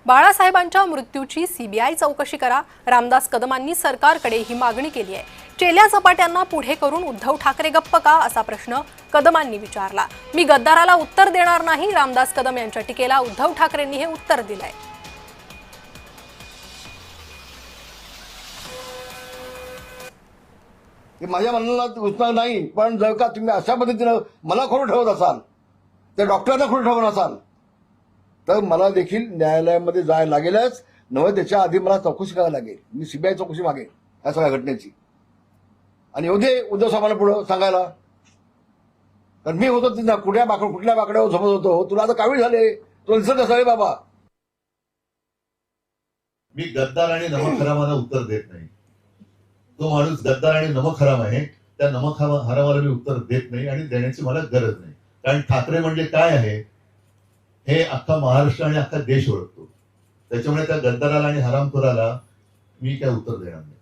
बाळासाहेबांच्या मृत्यूची सीबीआय चौकशी करा। रामदास कदमांनी सरकारकडे ही मागणी केली आहे। चेल्या चपाट्यांना पुढे करून उद्धव ठाकरे गप्प का असा प्रश्न कदमांनी विचारला। मी गद्दाराला उत्तर देणार नाही, रामदास कदम यांच्या टीकेला उद्धव ठाकरेंनी हे उत्तर दिलंय। माझ्या मनाला घुसणार नाही, पण जर का तुम्ही अशा पद्धतीनं मला खोटं ठेवत असाल, त्या डॉक्टरांना खोटं ठेवत असाल, तर मला देखील न्यायालयामध्ये जायला लागेलच। नव्हे त्याच्या आधी मला चौकशी करायला लागेल। मी सीबीआय चौकशी मागेन या सगळ्या घटनेची, आणि येऊ दे उद्धव साहेबांना पुढे सांगायला। कारण मी होतो तिथं कुठल्या बाकड्यावर झोपत होतो। तुला आता कावीळ झाले, तुला दिसत असावे बाबा। मी गद्दार आणि नमक हरामाला उत्तर देत नाही। तो माणूस गद्दार आणि नमक हराम आहे, त्या नमक हरामाला मी उत्तर देत नाही आणि देण्याची मला गरज नाही। कारण ठाकरे म्हणजे काय आहे हे अख्खा महाराष्ट्र आणि अख्खा देश ओळखतो। त्याच्यामुळे त्या गद्दाराला आणि हरामखोराला मी काय उत्तर देणार नाही।